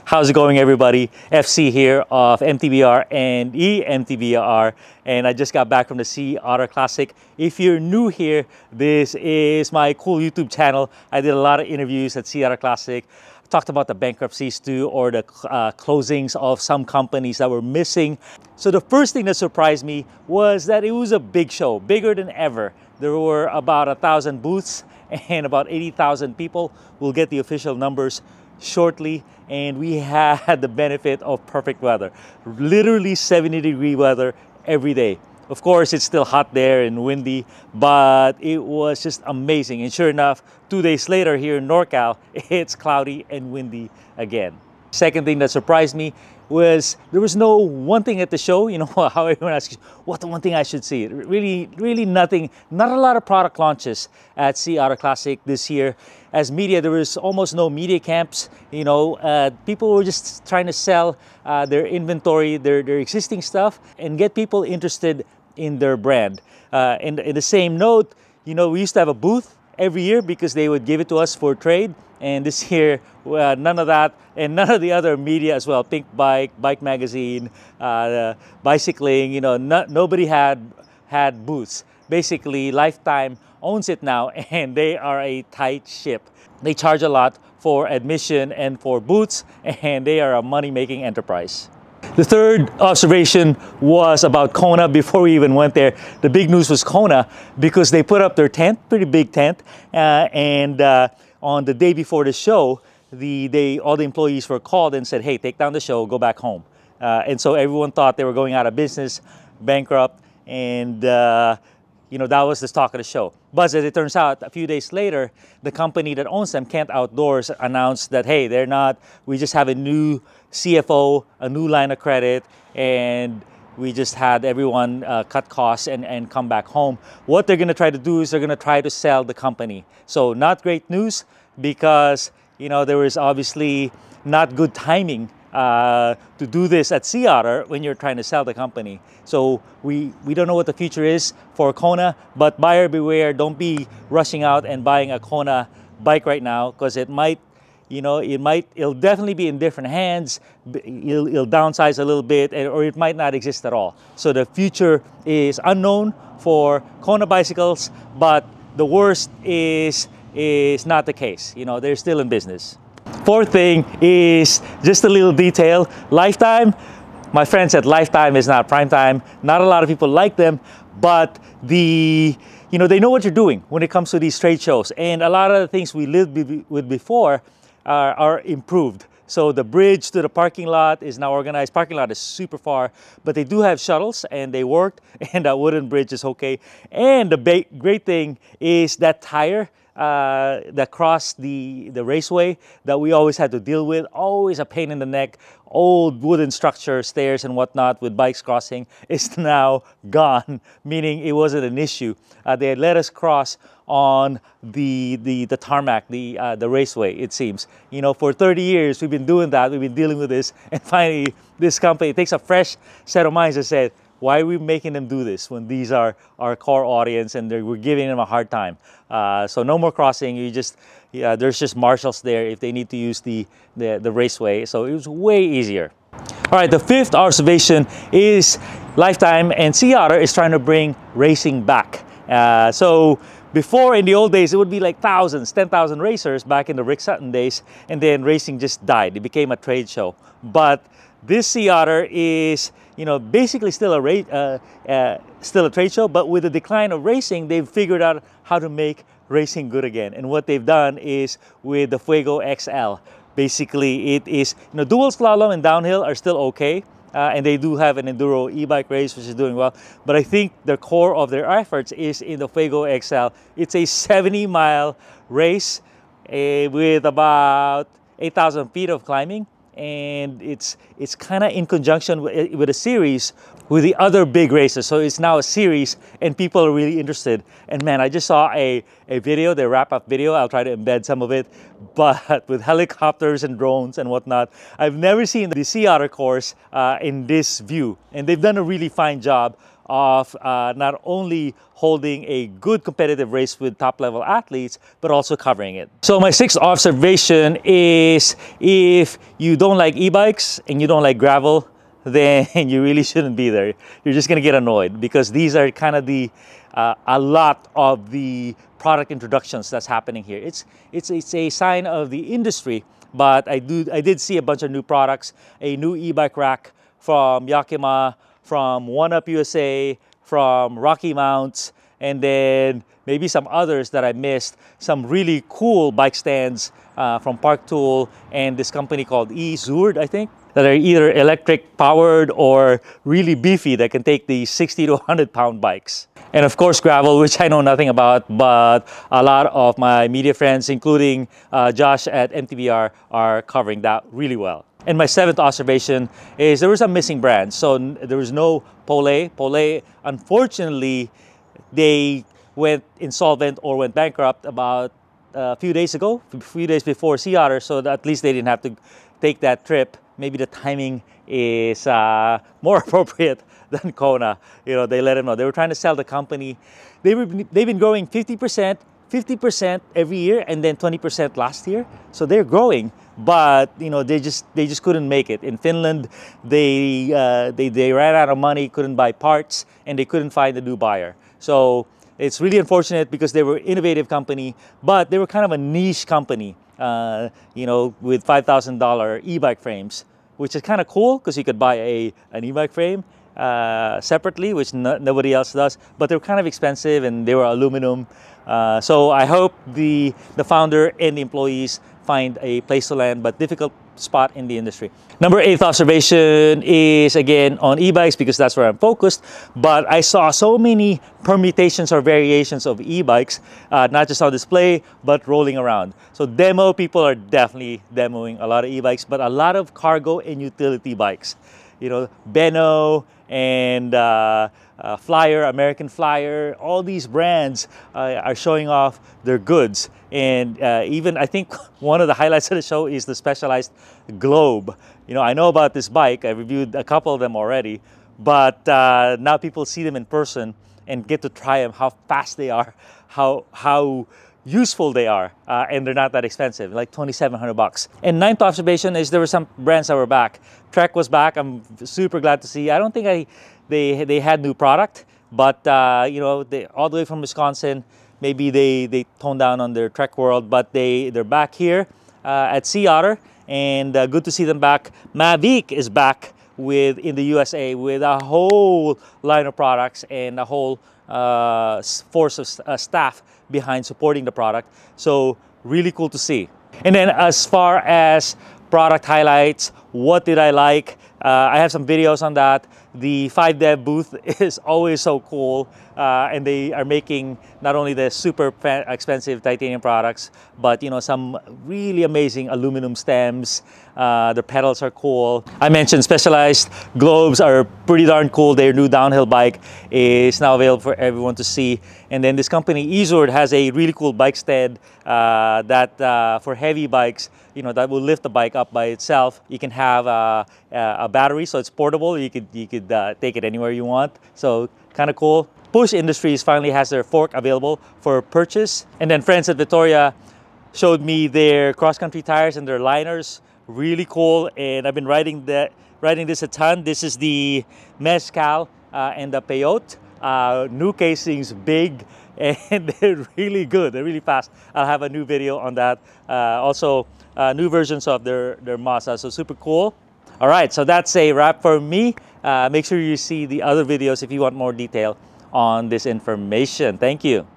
How's it going, everybody? FC here of MTBR and E-MTBR, and I just got back from the Sea Otter Classic. If you're new here, this is my cool YouTube channel. I did a lot of interviews at Sea Otter Classic. I talked about the bankruptcies too, or the closings of some companies that were missing. So the first thing that surprised me was that it was a big show, bigger than ever. There were about 1,000 booths and about 80,000 people. We'll get the official numbers shortly, and we had the benefit of perfect weather, literally 70-degree weather every day. Of course, it's still hot there and windy, but it was just amazing. And sure enough, 2 days later here in NorCal, it's cloudy and windy again. Second thing that surprised me was there was no one thing at the show. You know how everyone asks you, what's the one thing I should see? Really nothing. Not a lot of product launches at Sea Otter Classic this year. As media, there was almost no media camps. You know, people were just trying to sell their inventory, their existing stuff, and get people interested in their brand. In the same note, you know, we used to have a booth every year because they would give it to us for trade. And this year, none of that, and none of the other media as well. Pink Bike, Bike Magazine, bicycling, you know, nobody had booths. Basically, Lifetime owns it now, and they are a tight ship. They charge a lot for admission and for booths, and they are a money-making enterprise. The third observation was about Kona. Before we even went there, the big news was Kona, because they put up their tent, pretty big tent, on the day before the show, all the employees were called and said, hey, take down the show, go back home. And so everyone thought they were going out of business, bankrupt, and you know, that was the talk of the show. But as it turns out, a few days later, the company that owns them, Kent Outdoors, announced that, hey, they're not, we just have a new CFO, a new line of credit, and we just had everyone cut costs and come back home. What they're going to try to do is they're going to try to sell the company. So not great news, because, you know, there was obviously not good timing to do this at Sea Otter when you're trying to sell the company. So we don't know what the future is for Kona, but buyer beware. Don't be rushing out and buying a Kona bike right now, because it might, you know, it'll definitely be in different hands. It'll downsize a little bit, or it might not exist at all. So the future is unknown for Kona bicycles, but the worst is not the case. You know, they're still in business. Fourth thing is just a little detail. Lifetime, my friend said Lifetime is not prime time. Not a lot of people like them, but you know, they know what you're doing when it comes to these trade shows. And a lot of the things we lived with before are improved. So the bridge to the parking lot is now organized. Parking lot is super far, but they do have shuttles and they worked, and that wooden bridge is okay. And the great thing is that tire that crossed the raceway that we always had to deal with, always a pain in the neck, old wooden structure, stairs and whatnot with bikes crossing, is now gone, meaning it wasn't an issue. They had let us cross on the tarmac, the raceway, it seems. You know, for 30 years we've been doing that, we've been dealing with this, and finally this company takes a fresh set of minds and said, why are we making them do this when these are our core audience and we're giving them a hard time? So no more crossing. There's just marshals there if they need to use the raceway. So it was way easier. All right, the fifth observation is Lifetime and Sea Otter is trying to bring racing back. So before, in the old days, it would be like thousands, 10,000 racers back in the Rick Sutton days, and then racing just died. It became a trade show. But this Sea Otter is, you know, basically still a trade show, but with the decline of racing, they've figured out how to make racing good again. And what they've done is with the Fuego XL, basically it is, you know, dual slalom and downhill are still okay. And they do have an enduro e-bike race, which is doing well. But I think the core of their efforts is in the Fuego XL. It's a 70-mile race with about 8,000 feet of climbing. And it's kind of in conjunction with a series with the other big races. So it's now a series, and people are really interested. And man, I just saw a video, the wrap-up video. I'll try to embed some of it, but with helicopters and drones and whatnot. I've never seen the Sea Otter course in this view, and they've done a really fine job of not only holding a good competitive race with top-level athletes, but also covering it. So my sixth observation is, if you don't like e-bikes and you don't like gravel, then you really shouldn't be there. You're just gonna get annoyed, because these are kind of the a lot of the product introductions that's happening here. It's a sign of the industry, but I did see a bunch of new products, a new e-bike rack from Yakima, from One Up USA, from Rocky Mounts, and then maybe some others that I missed. Some really cool bike stands from Park Tool and this company called E-Zurd, I think, that are either electric powered or really beefy, that can take the 60 to 100 pound bikes. And of course gravel, which I know nothing about, but a lot of my media friends, including Josh at MTBR, are covering that really well. And my seventh observation is there were some missing brands. So there was no Polepole. Polepole, unfortunately, they went insolvent or went bankrupt about a few days ago, a few days before Sea Otter, so that at least they didn't have to take that trip. Maybe the timing is more appropriate than Kona. You know, they let them know. They were trying to sell the company. They've been growing 50% every year, and then 20% last year. So they're growing, but you know, they just couldn't make it. In Finland, they ran out of money, couldn't buy parts, and they couldn't find a new buyer. So it's really unfortunate, because they were an innovative company, but they were kind of a niche company. You know, with $5,000 e-bike frames, which is kind of cool, because you could buy an e-bike frame separately, which nobody else does, but they're kind of expensive, and they were aluminum. So I hope the founder and the employees find a place to land, but difficult spot in the industry. Number 8th observation is again on e-bikes, because that's where I'm focused, but I saw so many permutations or variations of e-bikes, not just on display, but rolling around. So demo people are definitely demoing a lot of e-bikes, but a lot of cargo and utility bikes. You know, Benno and Flyer, American Flyer, all these brands are showing off their goods. And even I think one of the highlights of the show is the Specialized Globe. You know, I know about this bike. I reviewed a couple of them already, but now people see them in person and get to try them, how fast they are, how useful they are, and they're not that expensive, like 2,700 bucks. And 9th observation is there were some brands that were back. Trek was back. I'm super glad to see. I don't think they had new product, but you know, all the way from Wisconsin. Maybe they toned down on their Trek world, but they're back here at Sea Otter, and good to see them back. Mavic is back in the USA with a whole line of products and a whole force of staff behind supporting the product. So really cool to see. And then as far as product highlights, what did I like? I have some videos on that. The 5Dev booth is always so cool, and they are making not only the super expensive titanium products, but you know, some really amazing aluminum stems. The pedals are cool. I mentioned Specialized Globes are pretty darn cool. Their new downhill bike is now available for everyone to see. And then this company E-Zurd has a really cool bike stand that for heavy bikes, you know, that will lift the bike up by itself. You can have a battery, so it's portable. You could take it anywhere you want. So kind of cool. Push Industries finally has their fork available for purchase. And then Friends at Victoria showed me their cross-country tires and their liners. Really cool. And I've been riding this a ton. This is the Mezcal and the Peyote. New casings, big, and they're really good. They're really fast. I'll have a new video on that. Also, new versions of their Mazda, so super cool. All right, so that's a wrap for me. Make sure you see the other videos if you want more detail on this information. Thank you.